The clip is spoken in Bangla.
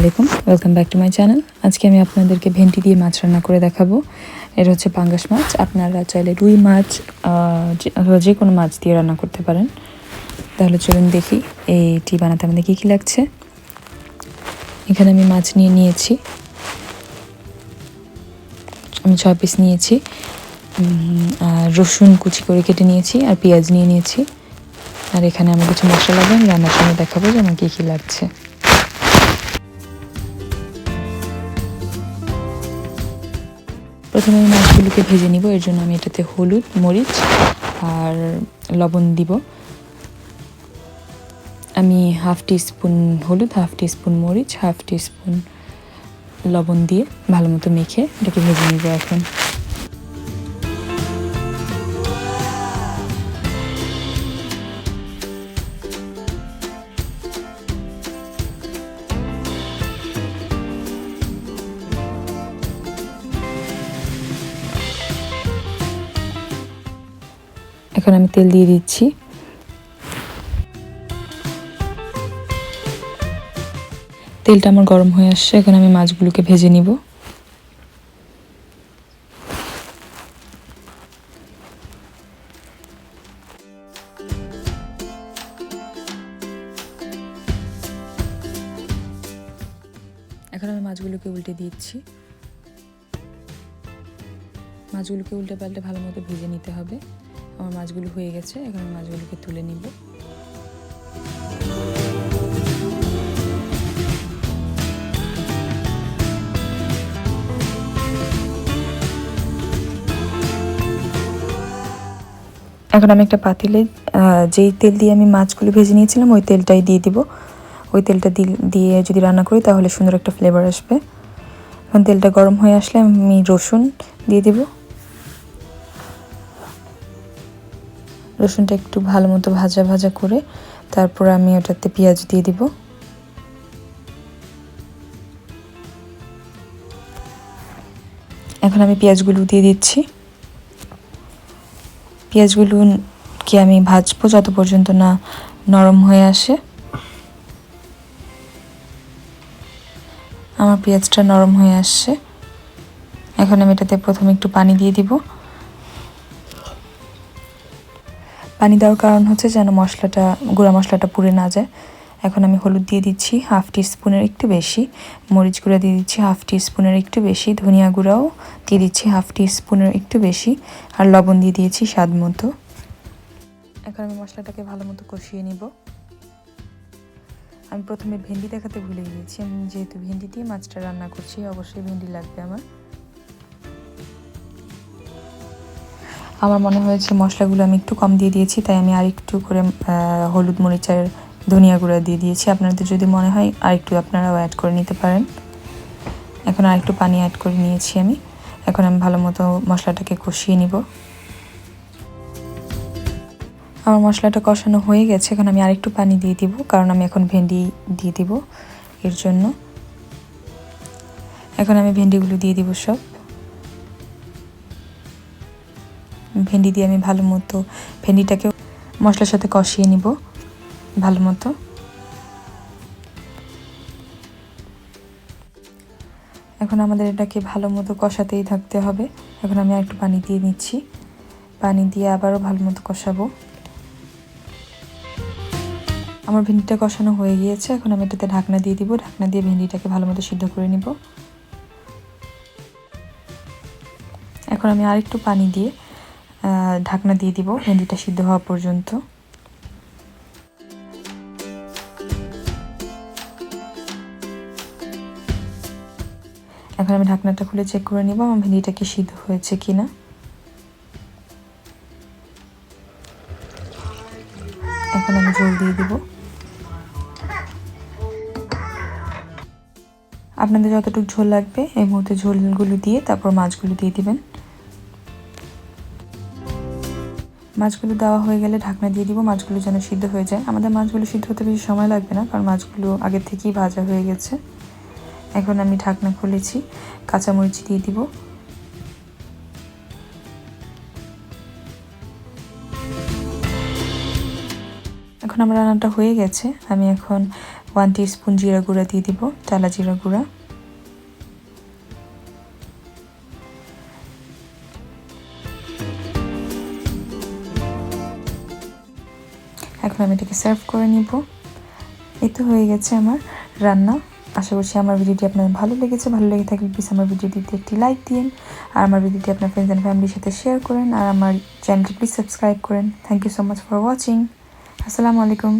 আলাইকুম, welcome back to my channel. আজকে আমি আপনাদেরকে ভেন্ডি দিয়ে মাছ রান্না করে দেখাবো। এটা হচ্ছে পাঙ্গাস মাছ। আপনারা চাইলে রুই মাছ যে কোনো মাছ দিয়ে রান্না করতে পারেন। তাহলে চলুন দেখি এইটি বানাতে আমাদের কী কী লাগছে। এখানে আমি মাছ নিয়েছি, আমি 6 পিস নিয়েছি, আর রসুন কুচি করে কেটে নিয়েছি, আর পেঁয়াজ নিয়েছি। আর এখানে আমি কিছু মশলা লাগবে, আমি রান্নার সময় দেখাবো যে আমার কী কী লাগছে। প্রথমে আমি মাছগুলোকে ভেজে নিব। এর জন্য আমি এটাতে হলুদ, মরিচ আর লবণ দিব। আমি হাফ টিস্পুন হলুদ, হাফ টিস্পুন মরিচ, হাফ টিস্পুন লবণ দিয়ে ভালো মতো মেখে এটাকে ভেজে নিব। এখন আমি তেল দিয়ে দিচ্ছি। তেলটা আমার গরম হয়ে আসছে, এখন আমি মাছগুলোকে ভেজে নিব। এখন আমি মাছগুলোকে উল্টে দিচ্ছি। মাছগুলোকে উল্টে পাল্টে ভালো মতো ভেজে নিতে হবে। আমার মাছগুলো হয়ে গেছে, এখন আমি মাছগুলোকে তুলে নিব। এখন আমি একটা পাতিলে যেই তেল দিয়ে আমি মাছগুলো ভেজে নিয়েছিলাম ওই তেলটাই দিয়ে দিব। ওই তেলটা দিয়ে যদি রান্না করি তাহলে সুন্দর একটা ফ্লেভার আসবে। এখন তেলটা গরম হয়ে আসলে আমি রসুন দিয়ে দিব। রসুনটা একটু ভালো মতো ভাজা ভাজা করে তারপর আমি ওটাতে পেঁয়াজ দিয়ে দিব। এখন আমি পেঁয়াজগুলো দিয়ে দিচ্ছি। পেঁয়াজগুলোকে আমি ভাজবো যত পর্যন্ত না নরম হয়ে আসে। আমার পেঁয়াজটা নরম হয়ে আসছে। এখন আমি এটাতে প্রথমে একটু পানি দিয়ে দিব। পানি দেওয়ার কারণ হচ্ছে যেন গুঁড়া মশলাটা পুড়ে না যায়। এখন আমি হলুদ দিয়ে দিচ্ছি হাফ টিস্পুনের একটু বেশি, মরিচ গুঁড়া দিয়ে দিচ্ছি হাফ টিস্পুনের একটু বেশি, ধনিয়া গুঁড়াও দিয়ে দিচ্ছি হাফ টিস্পুনের একটু বেশি, আর লবণ দিয়ে দিয়েছি স্বাদ মতো। এখন আমি মশলাটাকে ভালো মতো কষিয়ে নিব। আমি প্রথমে ভেন্ডি দেখাতে ভুলে গিয়েছি। আমি যেহেতু ভেন্ডি দিয়ে মাছটা রান্না করছি, অবশ্যই ভেন্ডি লাগবে আমার মনে হয়েছে মশলাগুলো আমি একটু কম দিয়ে দিয়েছি, তাই আমি আরেকটু করে হলুদ, মরিচ আর ধনিয়া গুঁড়া দিয়ে দিয়েছি। আপনাদের যদি মনে হয় আরেকটু আপনারাও অ্যাড করে নিতে পারেন। এখন আরেকটু পানি অ্যাড করে নিয়েছি আমি। এখন আমি ভালো মতো মশলাটাকে কষিয়ে নিব। আমার মশলাটা কষানো হয়ে গেছে। এখন আমি আরেকটু পানি দিয়ে দিব, কারণ আমি এখন ভেন্ডি দিয়ে দিব এর জন্য। এখন আমি ভেন্ডিগুলো দিয়ে দিব সব। ভেন্ডি দিয়ে আমি ভালো মতো ভেন্ডিটাকে মশলার সাথে কষিয়ে নিব ভালো মতো। এখন আমাদের এটাকে ভালো মতো কষাতেই থাকতে হবে। এখন আমি আরেকটু পানি দিয়ে নিচ্ছি। পানি দিয়ে আবারও ভালো মতো কষাবো। আমার ভেন্ডিটা কষানো হয়ে গিয়েছে। এখন আমি এটাতে ঢাকনা দিয়ে দিব। ঢাকনা দিয়ে ভেন্ডিটাকে ভালো মতো সিদ্ধ করে নিব। এখন আমি আরেকটু পানি দিয়ে ঢাকনা দিয়ে দিব ভেন্ডিটা সিদ্ধ হওয়া পর্যন্ত। এখন আমি ঢাকনাটা খুলে চেক করে নিব আমার ভেন্ডিটা কি সিদ্ধ হয়েছে কিনা। এখন আমি ঝোল দিয়ে দিব। আপনাদের যতটুকু ঝোল লাগবে এই মুহূর্তে ঝোলগুলো দিয়ে তারপর মাছগুলো দিয়ে দিবেন। মাছগুলো দেওয়া হয়ে গেলে ঢাকনা দিয়ে দিব, মাছগুলো যেন সিদ্ধ হয়ে যায়। আমাদের মাছগুলো সিদ্ধ হতে বেশি সময় লাগবে না, কারণ মাছগুলো আগে থেকেই ভাজা হয়ে গেছে। এখন আমি ঢাকনা খুলেছি, কাঁচামরিচ দিয়ে দিব। এখন আমার রান্নাটা হয়ে গেছে। আমি এখন 1 টিস্পুন জিরা গুঁড়া দিয়ে দিব, টালা জিরা গুঁড়া। এখন আমি এটাকে সার্ভ করে নিব। এই তো হয়ে গেছে আমার রান্না। আশা করছি আমার ভিডিওটি আপনাদের ভালো লেগেছে। ভালো লেগে থাকলে প্লিজ আমার ভিডিওটিতে একটি লাইক দিন, আর আমার ভিডিওটি আপনার ফ্রেন্ডস অ্যান্ড ফ্যামিলির সাথে শেয়ার করেন, আর আমার চ্যানেলটি প্লিজ সাবস্ক্রাইব করেন। Thank you so much for watching. আসসালামু আলাইকুম।